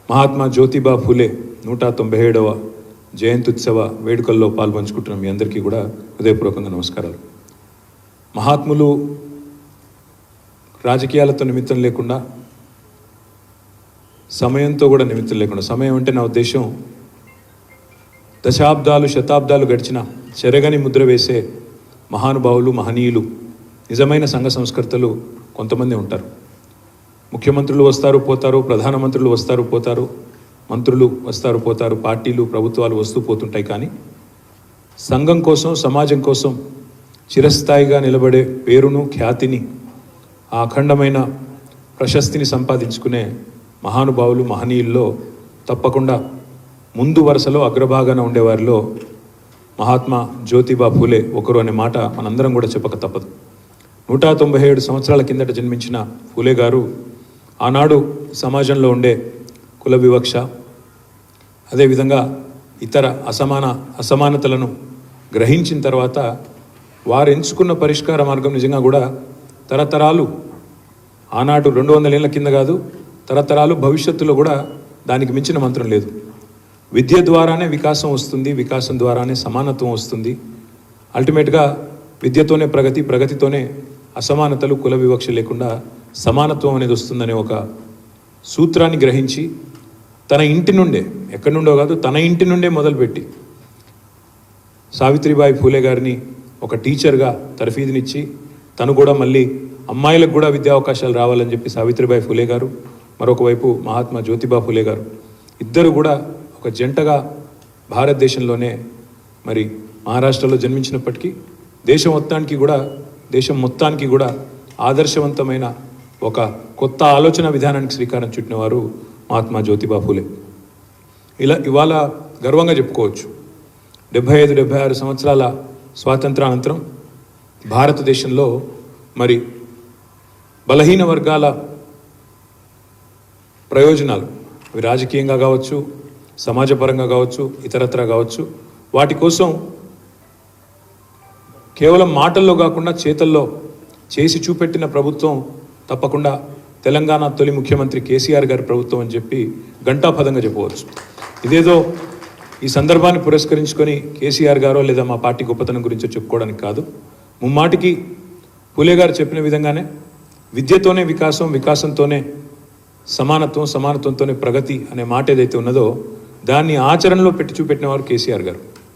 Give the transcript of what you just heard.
మహాత్మా జ్యోతిబా ఫూలే 197వ జయంత్యుత్సవ వేడుకల్లో పాల్పంచుకుంటున్న మీ అందరికీ కూడా హృదయపూర్వకంగా నమస్కారాలు. మహాత్ములు రాజకీయాలతో నిమిత్తం లేకుండా, సమయంతో కూడా నిమిత్తం లేకుండా, సమయం అంటే నా ఉద్దేశం దశాబ్దాలు శతాబ్దాలు గడిచిన చెరగని ముద్ర వేసే మహానుభావులు, మహనీయులు, నిజమైన సంఘ సంస్కర్తలు కొంతమంది ఉంటారు. ముఖ్యమంత్రులు వస్తారు పోతారు, ప్రధానమంత్రులు వస్తారు పోతారు, మంత్రులు వస్తారు పోతారు, పార్టీలు ప్రభుత్వాలు వస్తూ పోతుంటాయి. కానీ సంఘం కోసం, సమాజం కోసం చిరస్థాయిగా నిలబడే పేరును, ఖ్యాతిని, ఆ అఖండమైన ప్రశస్తిని సంపాదించుకునే మహానుభావులు, మహనీయుల్లో తప్పకుండా ముందు వరుసలో అగ్రభాగాన ఉండేవారిలో మహాత్మా జ్యోతిబా ఫూలే ఒకరు అనే మాట మనందరం కూడా చెప్పక తప్పదు. 197 సంవత్సరాల కిందట జన్మించిన ఫూలే గారు ఆనాడు సమాజంలో ఉండే కుల వివక్ష, అదేవిధంగా ఇతర అసమానతలను గ్రహించిన తర్వాత వారు ఎంచుకున్న పరిష్కార మార్గం నిజంగా కూడా తరతరాలు, ఆనాడు 200 ఏళ్ల కింద కాదు, తరతరాలు భవిష్యత్తులో కూడా దానికి మించిన మంత్రం లేదు. విద్య ద్వారానే వికాసం వస్తుంది, వికాసం ద్వారానే సమానత్వం వస్తుంది. అల్టిమేట్గా విద్యతోనే ప్రగతి, ప్రగతితోనే అసమానతలు, కుల వివక్ష లేకుండా సమానత్వం అనేది వస్తుందనే ఒక సూత్రాన్ని గ్రహించి తన ఇంటి నుండే, ఎక్కడి నుండో కాదు, తన ఇంటి నుండే మొదలుపెట్టి సావిత్రిబాయి ఫూలే గారిని ఒక టీచర్గా తర్ఫీదునిచ్చి, తను కూడా మళ్ళీ అమ్మాయిలకు కూడా విద్యా అవకాశాలు రావాలని చెప్పి సావిత్రిబాయి ఫూలే గారు, మరొక వైపు మహాత్మా జ్యోతిబా ఫూలే గారు ఇద్దరు కూడా ఒక జంటగా భారతదేశంలోనే, మరి మహారాష్ట్రలో జన్మించినప్పటికీ దేశం మొత్తానికి కూడా ఆదర్శవంతమైన ఒక కొత్త ఆలోచన విధానానికి శ్రీకారం చుట్టినవారు మహాత్మా జ్యోతిబా ఫూలే. ఇవాళ గర్వంగా చెప్పుకోవచ్చు, 75-76 సంవత్సరాల స్వాతంత్రానంతరం భారతదేశంలో మరి బలహీన వర్గాల ప్రయోజనాలు, అవి రాజకీయంగా కావచ్చు, సమాజపరంగా కావచ్చు, ఇతరత్రా కావచ్చు, వాటి కోసం కేవలం మాటల్లో కాకుండా చేతల్లో చేసి చూపెట్టిన ప్రభుత్వం తప్పకుండా తెలంగాణ తొలి ముఖ్యమంత్రి కేసీఆర్ గారి ప్రభుత్వం అని చెప్పి ఘంటాపథంగా చెప్పవచ్చు. ఇదేదో ఈ సందర్భాన్ని పురస్కరించుకొని కేసీఆర్ గారో లేదా మా పార్టీ గొప్పతనం గురించో చెప్పుకోవడానికి కాదు. ముమ్మాటికి ఫూలే గారు చెప్పిన విధంగానే విద్యతోనే వికాసం, వికాసంతోనే సమానత్వం, సమానత్వంతోనే ప్రగతి అనే మాట ఏదైతే ఉన్నదో దాన్ని ఆచరణలో పెట్టి చూపెట్టిన వారు కేసీఆర్ గారు.